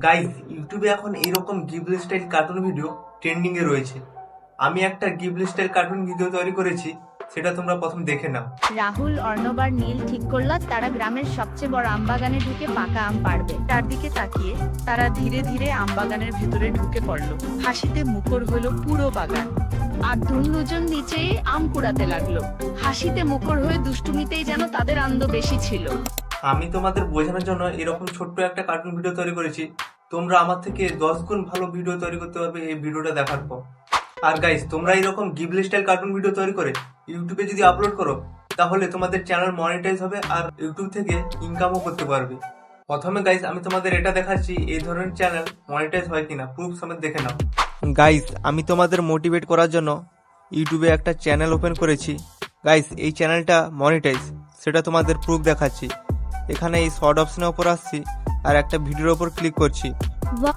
Guys, ইউটিউবে এখন এইরকম Ghibli style cartoon video trending এ রয়েছে। আমি একটা গিবলি স্টাইল কার্টুন ভিডিও তৈরি করেছি, সেটা তোমরা প্রথম দেখে নাও। রাহুল, অর্ণব আর নীল ঠিক করল তারা গ্রামের সবচেয়ে বড় আমবাগানে ঢুকে পাকা আম পাড়বে। চারদিকে তাকিয়ে তারা ধীরে ধীরে আমবাগানের ভেতরে ঢুকে পড়ল। হাসিতে মুখর হলো পুরো বাগান। আর দুজন নিচে আম কুড়াতে লাগলো। হাসিতে মুখর হয়ে দুষ্টুমিতেই যেন তাদের আনন্দ বেশি ছিল। আমি তোমাদের বোঝানোর জন্য এরকম ছোট্ট একটা কার্টুন ভিডিও তৈরি করেছি। তোমরা আমার থেকে 10 গুণ ভালো ভিডিও তৈরি করতে পারবে এই ভিডিওটা দেখার পর। আর গাইস, তোমরা এরকম গিবলি স্টাইল কার্টুন ভিডিও তৈরি করে ইউটিউবে যদি আপলোড করো, তাহলে তোমাদের চ্যানেল মনিটাইজ হবে আর ইউটিউব থেকে ইনকামও করতে পারবে। প্রথমে গাইস, আমি তোমাদের এটা দেখাচ্ছি এই ধরনের চ্যানেল মনিটাইজ হয় কিনা, প্রুফ সমেত দেখে নাও। গাইস, আমি তোমাদের মোটিভেট করার জন্য ইউটিউবে একটা চ্যানেল ওপেন করেছি। গাইস, এই চ্যানেলটা মনিটাইজ, সেটা তোমাদের প্রুফ দেখাচ্ছি। এখানে এই শর্ট অপশনের উপর আসছি আর একটা ভিডিওর উপর ক্লিক করছি।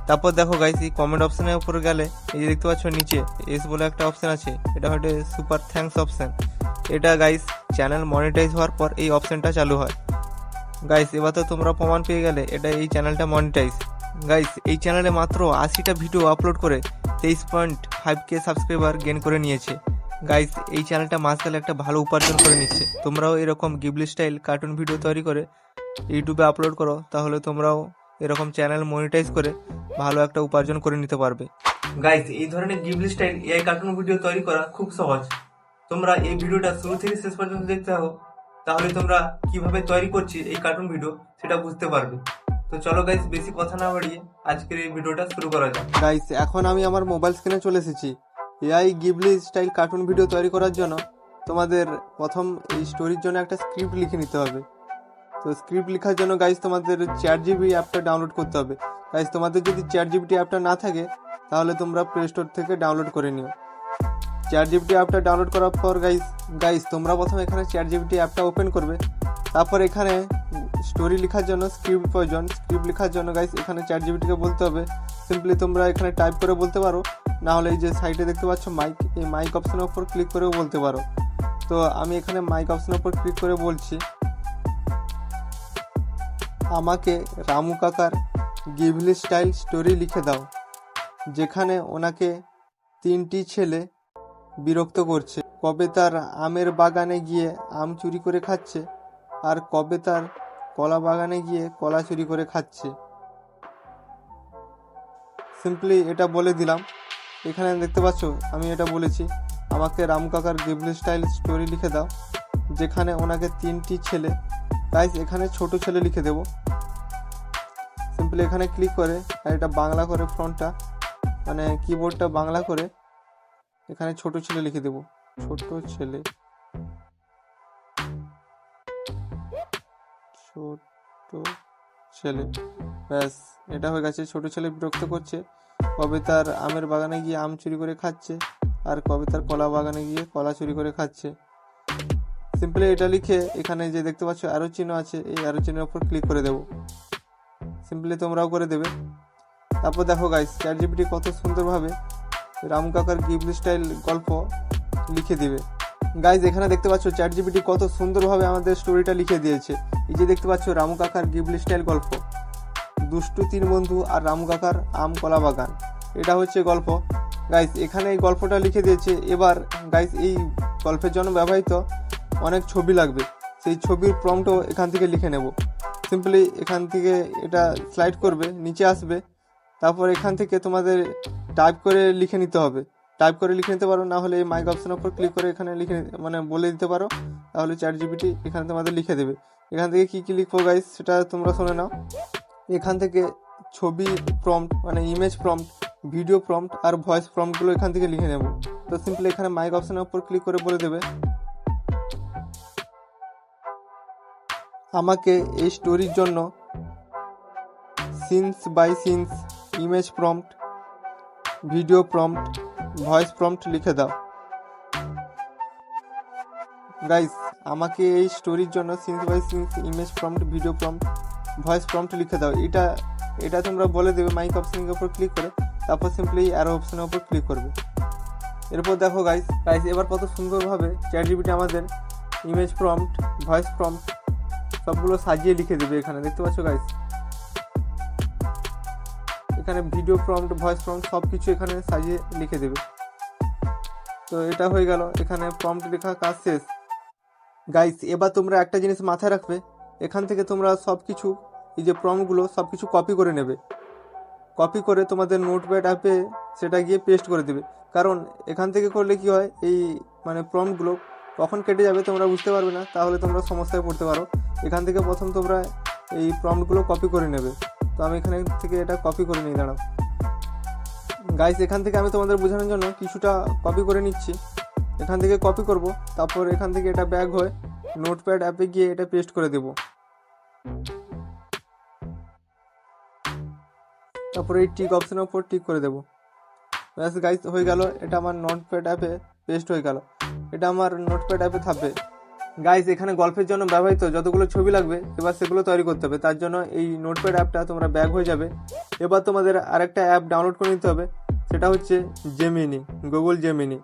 তারপর দেখো গাইস, এই কমেন্ট অপশনের উপর গেলে এই যে দেখতে পাচ্ছ নিচে এস বলে একটা অপশন আছে, এটা হচ্ছে সুপার থ্যাঙ্কস অপশন। এটা গাইস চ্যানেল মনিটাইজ হওয়ার পর এই অপশনটা চালু হয়। গাইস, এবার তো তোমরা প্রমাণ পেয়ে গেলে এটা এই চ্যানেলটা মনিটাইজ। গাইস, এই চ্যানেলে মাত্র 80টা ভিডিও আপলোড করে 23.5K সাবস্ক্রাইবার গেইন করে নিয়েছে। গাইস, এই চ্যানেলটা মাসকালে একটা ভালো উপার্জন করে নিচ্ছে। তোমরাও এরকম গিবলি স্টাইল কার্টুন ভিডিও তৈরি করে ইউটিউবে আপলোড করো, তাহলে তোমরাও এরকম চ্যানেল মনিটাইজ করে ভালো একটা উপার্জন করে নিতে পারবে। গাইস, এই ধরনের Ghibli style AI cartoon video তৈরি করা খুব সহজ। তোমরা এই ভিডিওটা শুরু থেকে শেষ পর্যন্ত দেখতে হবে, তাহলে তোমরা কিভাবে তৈরি করছি এই কার্টুন ভিডিও সেটা বুঝতে পারবে। তো চলো গাইস, বেশি কথা না বাড়িয়ে আজকের এই ভিডিওটা শুরু করা যাক। গাইস, এখন আমি আমার মোবাইল স্ক্রিনে চলে এসেছি। AI Ghibli style cartoon video তৈরি করার জন্য তোমাদের প্রথম এই স্টোরির জন্য একটা স্ক্রিপ্ট লিখে নিতে হবে। তো স্ক্রিপ্ট লেখার জন্য গাইস তোমাদের ChatGPT অ্যাপটা ডাউনলোড করতে হবে। গাইস, তোমাদের যদি ChatGPT অ্যাপটা না থাকে, তাহলে তোমরা প্লে স্টোর থেকে ডাউনলোড করে নিও। ChatGPT অ্যাপটা ডাউনলোড করার পর গাইস তোমরা প্রথমে এখানে ChatGPT অ্যাপটা ওপেন করবে। তারপর এখানে স্টোরি লেখার জন্য স্ক্রিপ্ট প্রয়োজন। স্ক্রিপ্ট লেখার জন্য গাইস এখানে ChatGPT কে বলতে হবে। সিম্পলি তোমরা এখানে টাইপ করে বলতে পারো, না হলে এই যে সাইডে দেখতে পাচ্ছ মাইক, এই মাইক অপশনের উপর ক্লিক করেও বলতে পারো। তো আমি এখানে মাইক অপশনের উপর ক্লিক করে বলছি, আমাকে রামু কাকার গিবলি স্টাইল স্টোরি লিখে দাও, যেখানে ওনাকে 3টি ছেলে বিরক্ত করছে। কবে তার আমের বাগানে গিয়ে আম চুরি করে খাচ্ছে, আর কবে তার কলা বাগানে গিয়ে কলা চুরি করে খাচ্ছে। সিম্পলি এটা বলে দিলাম। এখানে দেখতে পাচ্ছ আমি এটা বলেছি, আমাকে রামু কাকার গিবলি স্টাইল স্টোরি লিখে দাও, যেখানে ওনাকে 3টি ছেলে। গাইস, এখানে ছোট ছেলে লিখে দেব। সিম্পলি এখানে ক্লিক করে আর এটা বাংলা করে, ফন্টটা মানে কিবোর্ডটা বাংলা করে এখানে ছোট ছেলে লিখে দেব। ছোট ছেলে, ছোট ছেলে, ব্যাস এটা হয়ে গেছে। ছোট ছেলে বিরক্ত করছে, কবে তার আমের বাগানে গিয়ে আম চুরি করে খাচ্ছে, আর কবে তার কলা বাগানে গিয়ে কলা চুরি করে খাচ্ছে। সিম্পলি এটা লিখে এখানে যে দেখতে পাচ্ছ অ্যারো চিহ্ন আছে, এই অ্যারো চিহ্নের উপর ক্লিক করে দেবো। সিম্পলি তোমরাও করে দেবে। তারপর দেখো গাইস, ChatGPT কত সুন্দরভাবে রামু কাকার গিবলি স্টাইল গল্প লিখে দিবে। গাইস, এখানে দেখতে পাচ্ছ ChatGPT কত সুন্দরভাবে আমাদের স্টোরিটা লিখে দিয়েছে। এই যে দেখতে পাচ্ছ রামু কাকার গিবলি স্টাইল গল্প, দুষ্টু 3 বন্ধু আর রামু কাকার আম কলা বাগান, এটা হচ্ছে গল্প। গাইস, এখানে এই গল্পটা লিখে দিয়েছে। এবার গাইস, এই গল্পের জন্য ব্যবহৃত অনেক ছবি লাগবে, সেই ছবির প্রম্পটও এখান থেকে লিখে নেব। সিম্পলি এখান থেকে এটা স্লাইড করবে, নিচে আসবে। তারপর এখান থেকে তোমাদের টাইপ করে লিখে নিতে হবে। টাইপ করে লিখে নিতে পারো, না হলে এই মাইক অপশনের উপর ক্লিক করে এখানে লিখে বলে দিতে পারো, তাহলে ChatGPT এখানে তোমাদের লিখে দেবে। এখান থেকে কি লিখবো গাইস সেটা তোমরা শুনে নাও। এখান থেকে ছবি প্রম্পট মানে ইমেজ প্রম্পট, ভিডিও প্রম্পট আর ভয়েস প্রম্পটগুলো এখান থেকে লিখে নেব। তো সিম্পলি এখানে মাইক অপশনের উপর ক্লিক করে বলে দেবে, আমাকে এই স্টোরির জন্য scenes by scenes, image prompt, video prompt, voice prompt লিখে দাও। গাইস, আমাকে এই স্টোরির জন্য scenes by scenes, image prompt, video prompt, voice prompt লিখে দাও। এটা তোমরা বলে দেবে মাইক অপশনের উপর ক্লিক করে। তারপর সিম্পলি অ্যারো অপশনের উপর ক্লিক করবে। এরপর দেখো গাইস, এবার কত সুন্দরভাবে ChatGPT আমাদের ইমেজ প্রম্পট, ভয়েস প্রম্পট সবগুলো সাজিয়ে লিখে দেবে। এখানে দেখতে পাচ্ছ গাইস। এখানে ভিডিও প্রম্পট, ভয়েস প্রম্পট সব কিছু এখানে সাজিয়ে লিখে দেবে। তো এটা হয়ে গেল, এখানে প্রম্পট লেখা কাজ শেষ। গাইস এবার তোমরা একটা জিনিস মাথায় রাখবে, এখান থেকে তোমরা সব কিছু এই যে প্রম্পটগুলো সব কিছু কপি করে নেবে। কপি করে তোমাদের নোটপ্যাড অ্যাপে সেটা গিয়ে পেস্ট করে দেবে। কারণ এখান থেকে করলে কি হয়, এই মানে প্রম্পটগুলো কখন কেটে যাবে তোমরা বুঝতে পারবে না, তাহলে তোমরা সমস্যায় পড়তে পারো। এখান থেকে প্রথম তোমরা এই প্রম্পটগুলো কপি করে নেবে। তো আমি এখানে থেকে এটা কপি করে নিই, দাঁড়াও গাইস। এখান থেকে আমি তোমাদের বোঝানোর জন্য কিছুটা কপি করে নিচ্ছি। এখান থেকে কপি করব, তারপর এখান থেকে এটা ব্যাগ হয়ে নোটপ্যাড অ্যাপে গিয়ে এটা পেস্ট করে দেব। তারপরে এই টিক অপশনের উপর টিক করে দেবো। ব্যাস গাইস হয়ে গেল, এটা আমার নোটপ্যাড অ্যাপে পেস্ট হয়ে গেল। এটা আমার নোটপ্যাড অ্যাপে থাকবে। গাইস এখানে গল্পের জন্য ব্যবহৃত যতগুলো ছবি লাগবে এবার সেগুলো তৈরি করতে হবে। তার জন্য এই নোটপ্যাড অ্যাপটা তোমরা ব্যাগ হয়ে যাবে। এবার তোমাদের আরেকটা অ্যাপ ডাউনলোড করে নিতে হবে, সেটা হচ্ছে জেমিনি, গুগল জেমিনি।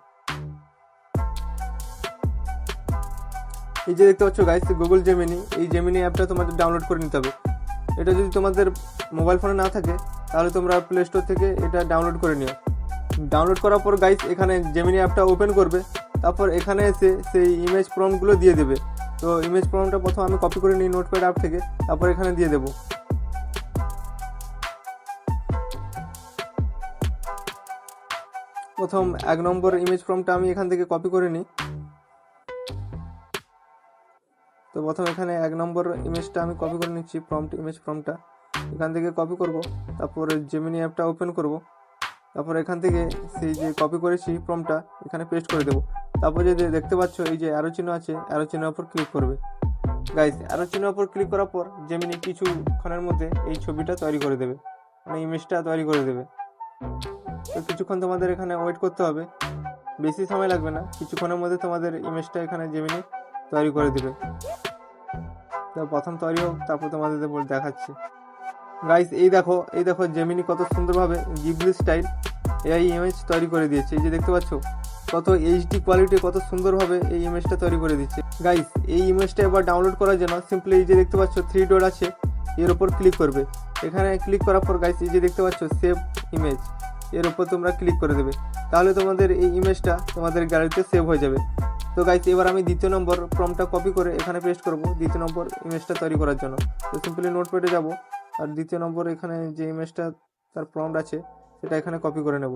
এই যে দেখতে পাচ্ছ গাইস গুগল জেমিনি, এই জেমিনি অ্যাপটা তোমাদের ডাউনলোড করে নিতে হবে। এটা যদি তোমাদের মোবাইল ফোনে না থাকে তাহলে তোমরা প্লে স্টোর থেকে এটা ডাউনলোড করে নিও। ডাউনলোড করার পর গাইস এখানে জেমিনি অ্যাপটা ওপেন করবে, তারপর এখানে এসে সেই ইমেজ প্রম্পটগুলো দিয়ে দেবে। তো ইমেজ প্রম্পটটা প্রথম আমি কপি করে নিই নোটপ্যাড অ্যাপ থেকে, তারপর এখানে দিয়ে দেবো। প্রথম 1 নম্বর ইমেজ প্রম্পটটা আমি এখান থেকে কপি করে নিই। তো প্রথম এখানে 1 নম্বর ইমেজটা আমি কপি করে নিচ্ছি, প্রম্পট ইমেজ প্রম্পটটা এখান থেকে কপি করব। তারপর জেমিনি অ্যাপটা ওপেন করব, তারপর এখান থেকে সেই যে কপি করেছি প্রম্পটটা এখানে পেস্ট করে দেবো। তারপর যে দেখতে পাচ্ছ এই যে অ্যারো চিহ্ন আছে, অ্যারো চিহ্নের উপর ক্লিক করবে। গাইস অ্যারো চিহ্নের উপর ক্লিক করার পর জেমিনি কিছুক্ষণের মধ্যে এই ছবিটা তৈরি করে দেবে, মানে ইমেজটা তৈরি করে দেবে। তো কিছুক্ষণ তোমাদের এখানে ওয়েট করতে হবে, বেশি সময় লাগবে না, কিছুক্ষণের মধ্যে তোমাদের ইমেজটা এখানে জেমিনি তৈরি করে দেবে। তো প্রথম তৈরি হোক, তারপর তোমাদের দেখাচ্ছি। গাইস এই দেখো জেমিনি কত সুন্দরভাবে গিবলি স্টাইল এআই ইমেজ তৈরি করে দিয়েছে। এই যে দেখতে পাচ্ছ কত এইচডি কোয়ালিটি, কত সুন্দরভাবে এই ইমেজটা তৈরি করে দিচ্ছে। গাইস এই ইমেজটা এবার ডাউনলোড করার জন্য সিম্পলি এই যে দেখতে পাচ্ছ 3 ডট আছে, এর উপর ক্লিক করবে। এখানে ক্লিক করার পর গাইস এই যে দেখতে পাচ্ছ সেভ ইমেজ, এর উপর তোমরা ক্লিক করে দেবে। তাহলে তোমাদের এই ইমেজটা তোমাদের গ্যালারিতে সেভ হয়ে যাবে। তো গাইস এবার আমি 2য় নম্বর প্রম্পটটা কপি করে এখানে পেস্ট করব 2য় নম্বর ইমেজটা তৈরি করার জন্য। তো সিম্পলি নোটপ্যাডে যাব, আর 2য় নম্বর এখানে যে ইমেজটা তার প্রম্পট আছে সেটা এখানে কপি করে নেব।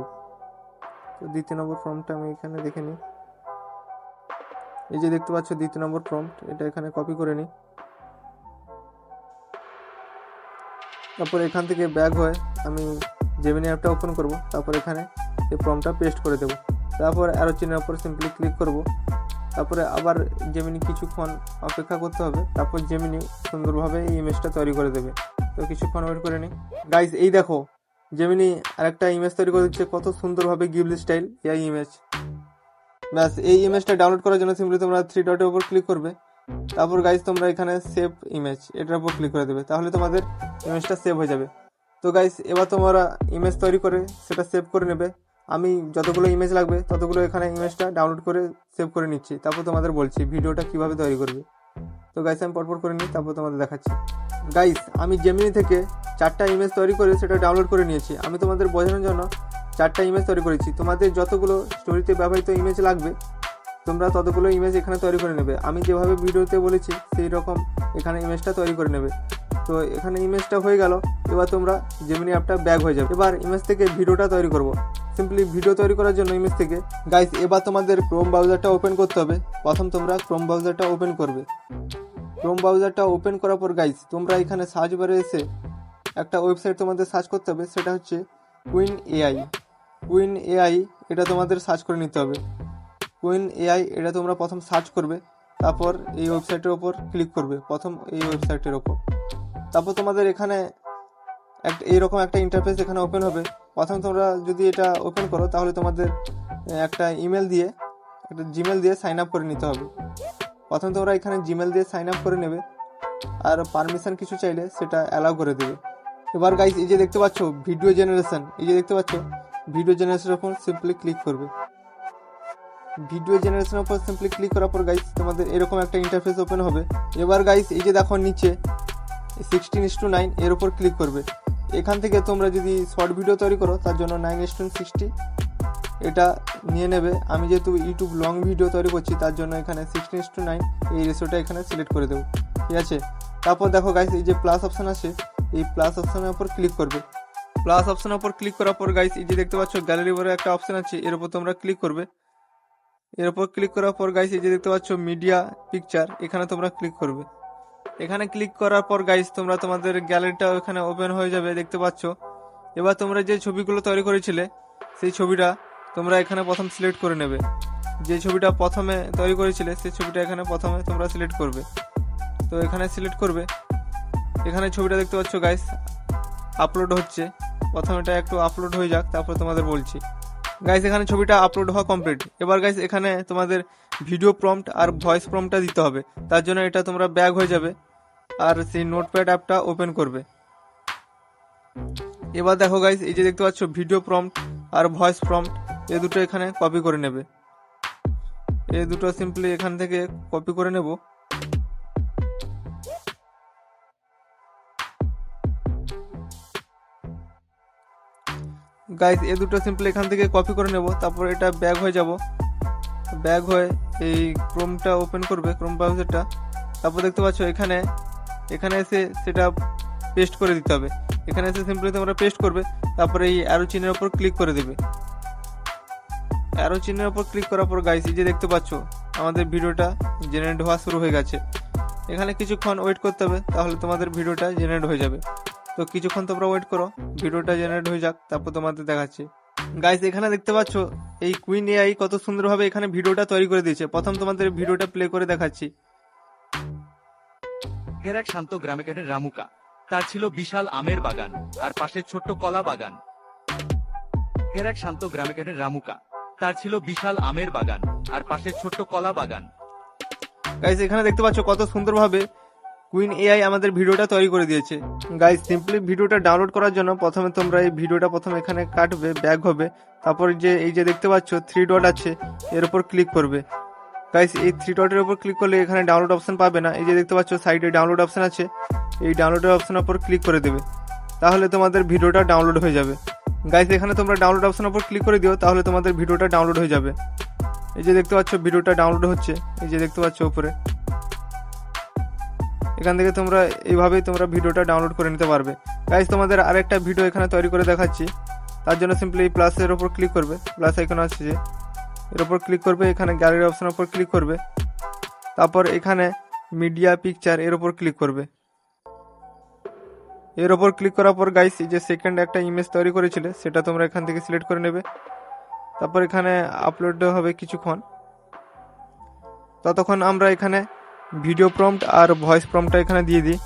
তো 2য় নম্বর প্রম্পটটা আমি এখানে দেখে নিই। এই যে দেখতে পাচ্ছ 2য় নম্বর প্রম্পট, এটা এখানে কপি করে নিই। তারপর এখান থেকে ব্যাগ হয়ে আমি জেমিনি অ্যাপটা ওপেন করব, তারপর এখানে এই প্রম্পটটা পেস্ট করে দেব। তারপর অ্যারো চিহ্নের উপর সিম্পলি ক্লিক করব, তারপরে আবার জেমিনি কিছুক্ষণ অপেক্ষা করতে হবে, তারপর জেমিনি সুন্দরভাবে এই ইমেজটা তৈরি করে দেবে। তো কিছুক্ষণ ওয়েট করে নিই। গাইস এই দেখো জেমিনি আরেকটা ইমেজ তৈরি করে দিচ্ছে, কত সুন্দরভাবে গিবলি স্টাইল এই ইমেজ। ব্যাস এই ইমেজটা ডাউনলোড করার জন্য সিম্পলি তোমরা 3 ডটের উপর ক্লিক করবে, তারপর গাইস তোমরা এখানে সেভ ইমেজ এটার উপর ক্লিক করে দেবে, তাহলে তোমাদের ইমেজটা সেভ হয়ে যাবে। তো গাইস এবার তোমরা ইমেজ তৈরি করে সেটা সেভ করে নেবে। আমি যতগুলো ইমেজ লাগবে ততগুলো এখানে ইমেজটা ডাউনলোড করে সেভ করে নিচ্ছি, তারপর তোমাদের বলছি ভিডিওটা কিভাবে তৈরি করবে। তো গাইস আমি পটপট করে নিই, তারপর তোমাদের দেখাচ্ছি। গাইস আমি জেমিনি থেকে 4টা ইমেজ তৈরি করে সেটা ডাউনলোড করে নিয়েছি। আমি তোমাদের বোঝানোর জন্য 4টা ইমেজ তৈরি করেছি। তোমাদের যতগুলো স্টোরিতে ব্যবহৃত ইমেজ লাগবে তোমরা ততগুলো ইমেজ এখানে তৈরি করে নেবে। আমি যেভাবে ভিডিওতে বলেছি সেই রকম এখানে ইমেজটা তৈরি করে নেবে। তো এখানে ইমেজটা হয়ে গেল, এবার তোমরা জেমিনি অ্যাপটা ব্যাগ হয়ে যাবে। এবার ইমেজ থেকে ভিডিওটা তৈরি করব। সিম্পলি ভিডিও তৈরি করার জন্য ইমেজ থেকে গাইস এবার তোমাদের ক্রোম ব্রাউজারটা ওপেন করতে হবে। প্রথম তোমরা ক্রোম ব্রাউজারটা ওপেন করবে। ক্রোম ব্রাউজারটা ওপেন করার পর গাইস তোমরা এখানে সার্চ বারে এসে একটা ওয়েবসাইট তোমাদের সার্চ করতে হবে, সেটা হচ্ছে কুইন এআই। কুইন এআই এটা তোমাদের সার্চ করে নিতে হবে। কুইন এআই এটা তোমরা প্রথম সার্চ করবে, তারপর এই ওয়েবসাইটের ওপর ক্লিক করবে, প্রথম এই ওয়েবসাইটের ওপর। তারপর তোমাদের এখানে এইরকম একটা ইন্টারফেস এখানে ওপেন হবে। প্রথম তোমরা যদি এটা ওপেন করো তাহলে তোমাদের একটা জিমেল দিয়ে সাইন আপ করে নিতে হবে। প্রথম তোমরা এখানে জিমেল দিয়ে সাইন আপ করে নেবে, আর পারমিশন কিছু চাইলে সেটা অ্যালাউ করে দেবে। এবার গাইস এই যে দেখতে পাচ্ছ ভিডিও জেনারেশন, এই যে দেখতে পাচ্ছ ভিডিও জেনারেশনের উপর সিম্পলি ক্লিক করবে। ভিডিও জেনারেশনের উপর সিম্পলি ক্লিক করার পর গাইস তোমাদের এরকম একটা ইন্টারফেস ওপেন হবে। এবার গাইস এই যে দেখো নিচে 16:9 এর উপর ক্লিক করবে। এখান থেকে তোমরা যদি শর্ট ভিডিও তৈরি করো তার জন্য 9:60 এটা নিয়ে নেবে। আমি যেহেতু ইউটিউব লং ভিডিও তৈরি করছি তার জন্য এখানে 16:9 এই রেশিওটা এখানে সিলেক্ট করে দেবো, ঠিক আছে। তারপর দেখো গাইস, এই যে প্লাস অপশান আছে, এই প্লাস অপশানের উপর ক্লিক করবে। প্লাস অপশানের উপর ক্লিক করার পর গাইস, এই যে দেখতে পাচ্ছ গ্যালারি বলে একটা অপশান আছে, এর উপর তোমরা ক্লিক করবে। এর উপর ক্লিক করার পর গাইস, এই যে দেখতে পাচ্ছ মিডিয়া পিকচার, এখানে তোমরা ক্লিক করবে। এখানে ক্লিক করার পর গাইস, তোমরা তোমাদের গ্যালারিটা এখানে ওপেন হয়ে যাবে, দেখতে পাচ্ছ। এবার তোমরা যে ছবিগুলো তৈরি করেছিলে সেই ছবিটা তোমরা এখানে প্রথম সিলেক্ট করে নেবে। যে ছবিটা প্রথমে তৈরি করেছিলে সেই ছবিটা এখানে প্রথমে তোমরা সিলেক্ট করবে। তো এখানে সিলেক্ট করবে, এখানে ছবিটা দেখতে পাচ্ছ গাইস আপলোড হচ্ছে। প্রথমে এটা একটু আপলোড হয়ে যাক, তারপর তোমাদের বলছি। গাইস এখানে ছবিটা আপলোড হওয়া কমপ্লিট। এবার গাইস এখানে তোমাদের ভিডিও প্রম্পট আর ভয়েস প্রম্পটটা দিতে হবে। তার জন্য এটা তোমরা ব্যাক হয়ে যাবে আর সেই নোটপ্যাড অ্যাপটা ওপেন করবে। এবার দেখো গাইস, এই যে দেখতে পাচ্ছ ভিডিও প্রম্পট আর ভয়েস প্রম্পট, এই দুটো এখানে কপি করে নেবে। এই দুটো সিম্পলি এখান থেকে কপি করে নেব। গাইস এই দুটো সিম্পলি এখান থেকে কপি করে নেব। তারপর এটা ব্যাক হয়ে যাব, ব্যাক হয়ে এই ক্রোমটা ওপেন করবে, ক্রোম ব্রাউজারটা। তারপর দেখতে পাচ্ছ এখানে এসে সেটা পেস্ট করে দিতে হবে। এখানে এসে সিম্পলি তোমরা পেস্ট করবে। তারপরে এই অ্যারো চিহ্নের উপর ক্লিক করে দেবে। অ্যারো চিহ্নের উপর ক্লিক করার পর গাইস, এই যে দেখতে পাচ্ছ আমাদের ভিডিওটা জেনারেট হওয়া শুরু হয়ে গেছে। এখানে কিছুক্ষণ ওয়েট করতে হবে, তাহলে তোমাদের ভিডিওটা জেনারেট হয়ে যাবে। তো কিছুক্ষণ তোমরা ওয়েট করো, ভিডিওটা জেনারেট হয়ে যাক, তারপর তোমাদের দেখাচ্ছি। গাইস এখানে দেখতে পাচ্ছ এই কুইন এআই কত সুন্দরভাবে এখানে ভিডিওটা তৈরি করে দিয়েছে। প্রথম তোমাদের ভিডিওটা প্লে করে দেখাচ্ছি। এর এক শান্ত গ্রামে কাটেন রামুকা। তার ছিল বিশাল আমের বাগান আর পাশে ছোট্ট কলা বাগান। এর এক শান্ত গ্রামে কাটেন রামুকা। তার ছিল বিশাল আমের বাগান আর পাশে ছোট্ট কলা বাগান। গাইস এখানে দেখতে পাচ্ছ কত সুন্দরভাবে কুইন এআই আমাদের ভিডিওটা তৈরি করে দিয়েছে। গাইস সিম্পলি ভিডিওটা ডাউনলোড করার জন্য প্রথমে তোমরা এই ভিডিওটা প্রথমে এখানে কাটবে, ব্যাক হবে। তারপর যে এই যে দেখতে পাচ্ছ 3 ডট আছে, এর উপর ক্লিক করবে। গাইস এই 3 ডটের উপর ক্লিক করলে এখানে ডাউনলোড অপশন পাবে না। এই যে দেখতে পাচ্ছ সাইডে ডাউনলোড অপশন আছে, এই ডাউনলোডের অপশনের উপর ক্লিক করে দেবে, তাহলে তোমাদের ভিডিওটা ডাউনলোড হয়ে যাবে। গাইস এখানে তোমরা ডাউনলোড অপশনের উপর ক্লিক করে দিও, তাহলে তোমাদের ভিডিওটা ডাউনলোড হয়ে যাবে। এই যে দেখতে পাচ্ছ ভিডিওটা ডাউনলোড হচ্ছে, এই যে দেখতে পাচ্ছ উপরে। এখান থেকে তোমরা এইভাবেই তোমরা ভিডিওটা ডাউনলোড করে নিতে পারবে। গাইস তোমাদের আরেকটা ভিডিও এখানে তৈরি করে দেখাচ্ছি। তার জন্য সিম্পলি প্লাসের উপর ক্লিক করবে, প্লাস আইকন আছে যে, এর উপর ক্লিক করবে। এখানে গ্যালারি অপশনের উপর ক্লিক করবে। তারপর এখানে মিডিয়া পিকচার, এর উপর ক্লিক করবে। এর উপর ক্লিক করার পর গাইস এই যে সেকেন্ড একটা ইমেজ তৈরি করেছিলে সেটা তোমরা এখান থেকে সিলেক্ট করে নেবে। তারপর এখানে আপলোড হবে কিছুক্ষণ। ততক্ষণ আমরা এখানে ভিডিও প্রম্পট আর ভয়েস প্রম্পটটা এখানে দিয়ে দিই।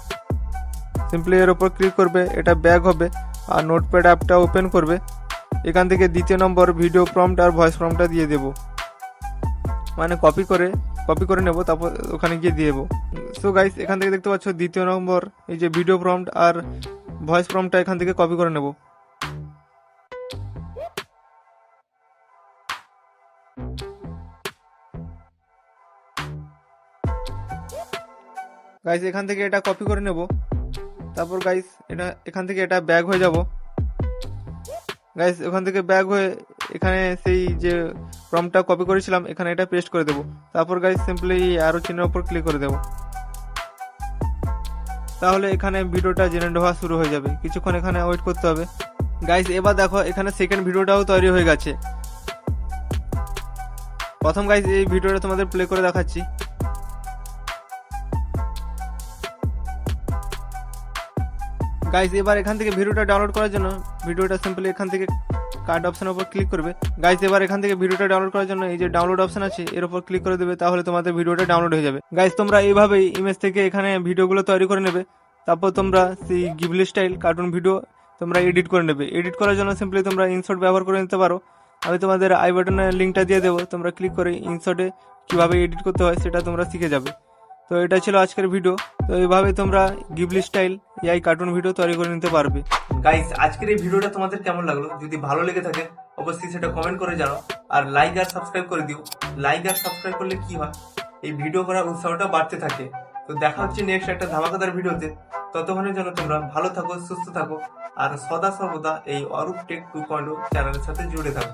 সিম্পলি এর উপর ক্লিক করবে, এটা ব্যাক হবে আর নোটপ্যাড অ্যাপটা ওপেন করবে। এখান থেকে দ্বিতীয় নম্বর ভিডিও প্রম্পট আর ভয়েস প্রম্পটটা দিয়ে দেবো, মানে কপি করে নেব, তারপর ওখানে গিয়ে দিয়ে দেবো। সো গাইস এখান থেকে দেখতে পাচ্ছ দ্বিতীয় নম্বর এই যে ভিডিও প্রম্পট আর ভয়েস প্রম্পটটা এখান থেকে কপি করে নেব। গাইস এখান থেকে এটা কপি করে নেব। তারপর গাইস এখান থেকে এটা ব্যাক হয়ে যাব। গাইস ওখান থেকে ব্যাক হয়ে এখানে সেই যে প্রম্পটটা কপি করেছিলাম এখানে এটা পেস্ট করে দেব। তারপর গাইস সিম্পলি অ্যারো চিহ্নের উপর ক্লিক করে দেব, তাহলে এখানে ভিডিওটা জেনারেট হওয়া শুরু হয়ে যাবে। কিছুক্ষণ এখানে ওয়েট করতে হবে। গাইস এবার দেখো এখানে সেকেন্ড ভিডিওটাও তৈরি হয়ে গেছে। প্রথম গাইস এই ভিডিওটা তোমাদের প্লে করে দেখাচ্ছি। গাইস এবার এখান থেকে ভিডিওটা ডাউনলোড করার জন্য ভিডিওটা সিম্পলি এখান থেকে কার্ড অপশনের উপর ক্লিক করবে। গাইস এবার এখান থেকে ভিডিওটা ডাউনলোড করার জন্য এই যে ডাউনলোড অপশন আছে এর উপর ক্লিক করে দেবে, তাহলে তোমাদের ভিডিওটা ডাউনলোড হয়ে যাবে। গাইস তোমরা এইভাবেই ইমেজ থেকে এখানে ভিডিওগুলো তৈরি করে নেবে। তারপর তোমরা সেই গিবলি স্টাইল কার্টুন ভিডিও তোমরা এডিট করে নেবে। এডিট করার জন্য সিম্পলি তোমরা ইনসার্ট ব্যবহার করে নিতে পারো। আমি তোমাদের আই বাটনের লিঙ্কটা দিয়ে দেবো, তোমরা ক্লিক করে ইনসার্টে কিভাবে এডিট করতে হয় সেটা তোমরা শিখে যাবে। তো এটা ছিল আজকের ভিডিও। তো এইভাবে তোমরা Ghibli style AI cartoon video তৈরি করে নিতে পারবে। গাইস আজকের এই ভিডিওটা তোমাদের কেমন লাগলো? যদি ভালো লেগে থাকে অবশ্যই সেটা কমেন্ট করে জানাও, আর লাইক আর সাবস্ক্রাইব করে দিও। লাইক আর সাবস্ক্রাইব করলে কি হয়, এই ভিডিও করার উৎসাহটা বাড়তে থাকে। তো দেখা হচ্ছে নেক্সট একটা ধামাকাদার ভিডিওতে। ততক্ষণের জন্য তোমরা ভালো থাকো, সুস্থ থাকো, আর সদা সর্বদা এই অরূপ টেক 2.0 চ্যানেলের সাথে জুড়ে থাকো।